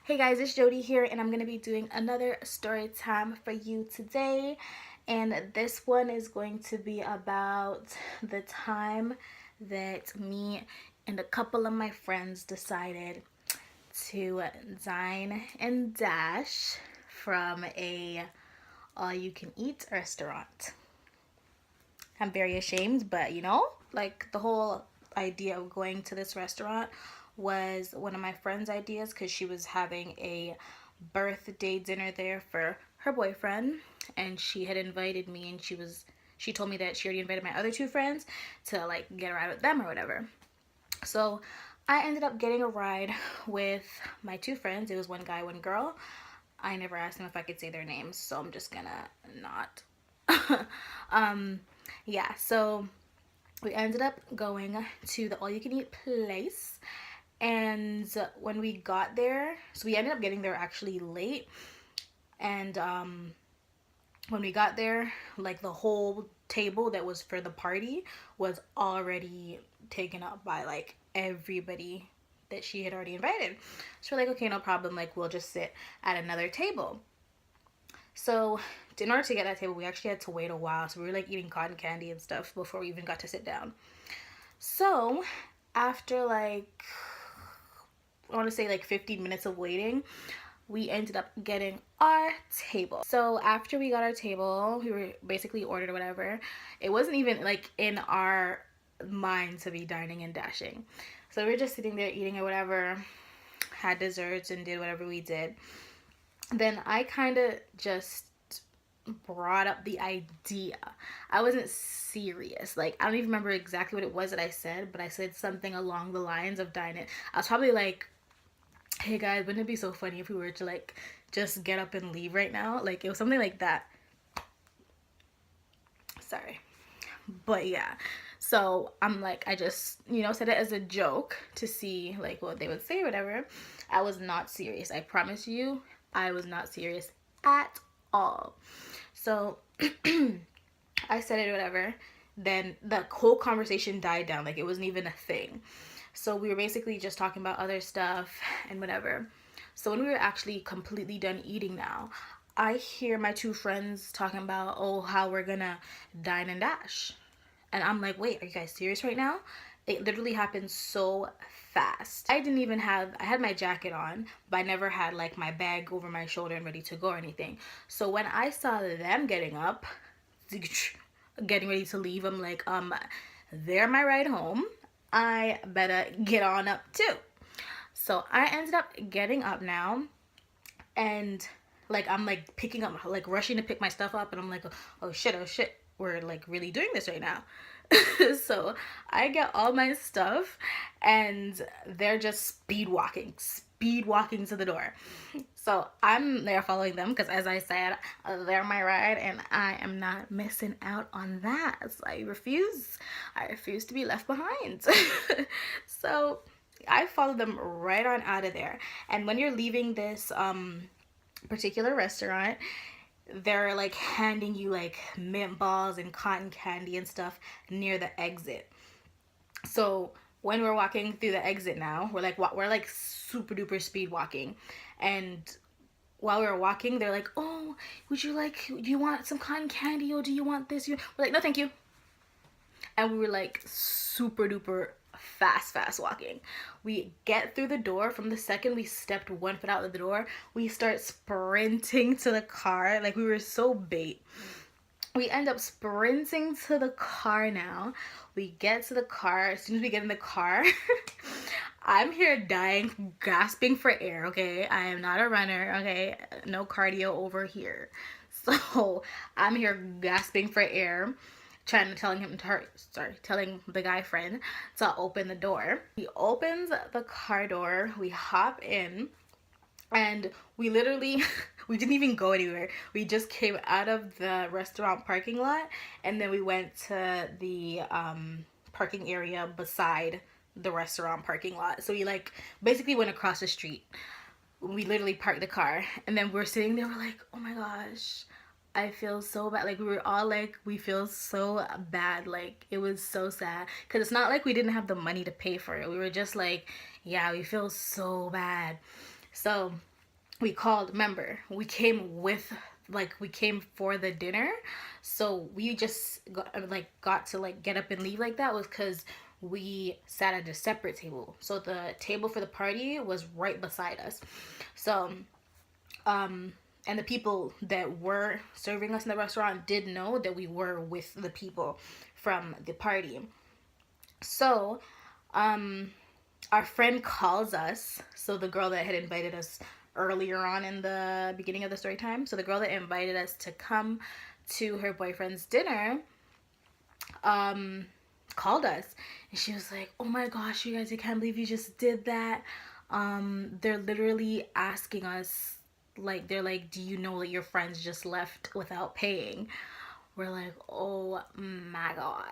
Hey guys, it's Jodi here, and I'm going to be doing another story time for you today. And this one is going to be about the time that me and a couple of my friends decided to dine and dash from a all-you-can-eat restaurant. I'm very ashamed, but like the whole idea of going to this restaurant was one of my friend's ideas because she was having a birthday dinner there for her boyfriend, and she had invited me, and she told me that she already invited my other two friends to like get a ride with them or whatever. So I ended up getting a ride with my two friends. It was one guy, one girl. I never asked them if I could say their names, so I'm just gonna not. Yeah, so we ended up going to the all-you-can-eat place, and when we got there, so we ended up getting there actually late, and when we got there, like the whole table that was for the party was already taken up by like everybody that she had already invited. So we're like, okay, no problem, like we'll just sit at another table. So in order to get that table, we actually had to wait a while. So we were like eating cotton candy and stuff before we even got to sit down. So after like, I want to say like 15 minutes of waiting, we ended up getting our table. So after we got our table, we were basically ordered or whatever. It wasn't even like in our mind to be dining and dashing. So we were just sitting there eating or whatever, had desserts and did whatever we did. Then I kind of just brought up the idea. I wasn't serious. Like, I don't even remember exactly what it was that I said, but I said something along the lines of dine it. I was probably like, hey guys, wouldn't it be so funny if we were to like just get up and leave right now? Like, it was something like that. Sorry. But yeah. So I'm like, I just, said it as a joke to see like what they would say or whatever. I was not serious. I promise you, I was not serious at all. So I said it or whatever. Then the whole conversation died down. Like, it wasn't even a thing. So we were basically just talking about other stuff and whatever. So when we were actually completely done eating now, I hear my two friends talking about, oh, how we're gonna dine and dash. And I'm like, wait, are you guys serious right now? It literally happened so fast. I had my jacket on, but I never had like my bag over my shoulder and ready to go or anything. So when I saw them getting up, getting ready to leave, I'm like, they're my ride home. I better get on up too. So I ended up getting up now, and like I'm like picking up, like rushing to pick my stuff up, and I'm like, oh shit, we're like really doing this right now. So I get all my stuff, and they're just speed walking to the door. So I'm there following them because, as I said, they're my ride, and I am not missing out on that. So I refuse to be left behind. So I follow them right on out of there. And when you're leaving this particular restaurant, they're like handing you like mint balls and cotton candy and stuff near the exit. So when we're walking through the exit now, we're like super duper speed walking, and while we were walking, they're like, oh, do you want some cotton candy, or do you want this? We're like, no thank you. And we were like super duper fast walking. We get through the door. From the second we stepped one foot out of the door, we start sprinting to the car. Like, we were so bait. We end up sprinting to the car now. We get to the car. As soon as we get in the car, I'm here dying, gasping for air, okay? I am not a runner, okay? No cardio over here. So I'm here gasping for air, telling the guy friend to open the door. He opens the car door. We hop in, and we literally we didn't even go anywhere. We just came out of the restaurant parking lot, and then we went to the parking area beside the restaurant parking lot. So we like basically went across the street. We literally parked the car, and then we're sitting there, we're like, oh my gosh, I feel so bad. Like, we were all like, we feel so bad. Like, it was so sad because it's not like we didn't have the money to pay for it. We were just like, yeah, we feel so bad. So we called, remember, we came with, like, we came for the dinner, so we just got to like get up and leave like that was because we sat at a separate table. So the table for the party was right beside us. So and the people that were serving us in the restaurant did know that we were with the people from the party. So our friend calls us, so the girl that had invited us earlier on in the beginning of the story time, so the girl that invited us to come to her boyfriend's dinner called us, and she was like, oh my gosh, you guys, I can't believe you just did that. They're literally asking us, like, they're like, do you know that your friends just left without paying? We're like, oh my god.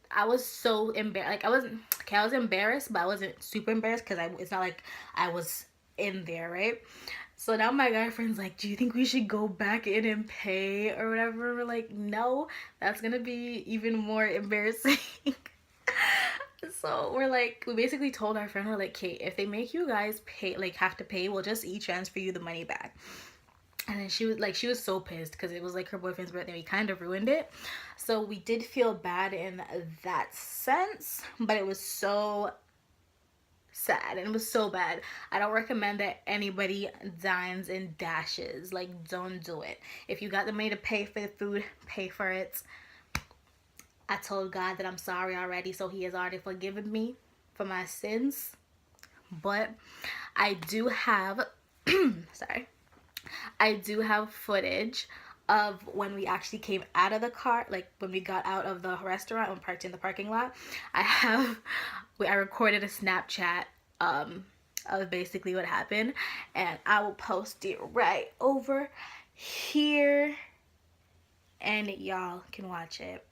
I was so embarrassed. Like, I was embarrassed, but I wasn't super embarrassed because it's not like I was in there, right? So now my guy friend's like, do you think we should go back in and pay or whatever? We're like, no, that's gonna be even more embarrassing. So we're like, we basically told our friend, we're like, okay, if they make you guys pay, like, have to pay, we'll just e-transfer you the money back. And then she was so pissed because it was like her boyfriend's birthday. We kind of ruined it. So we did feel bad in that sense, but it was so sad and it was so bad. I don't recommend that anybody dines and dashes. Like, don't do it. If you got the money to pay for the food, pay for it. I told God that I'm sorry already, so he has already forgiven me for my sins. But I do have sorry, I do have footage of when we actually came out of the car, like when we got out of the restaurant and parked in the parking lot. I recorded a Snapchat of basically what happened, and I will post it right over here and y'all can watch it.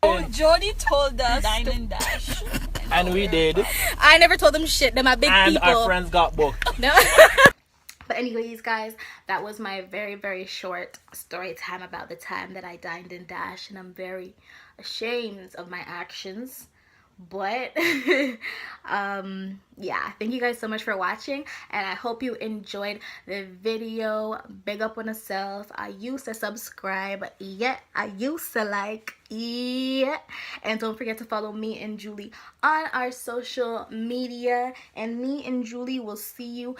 Oh, Jodi told us dine and dash. And we did. I never told them shit. They're my big and people. And our friends got booked. No. But anyways, guys, that was my very, very short story time about the time that I dined and dashed. And I'm very ashamed of my actions. But yeah, thank you guys so much for watching, and I hope you enjoyed the video. Big up on yourself. I used to subscribe, yeah, I used to like, yeah, and don't forget to follow me and Julie on our social media, and me and Julie will see you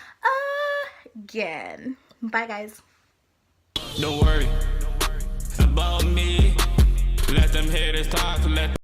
again. Bye, guys. Don't worry about me. Let them haters talk.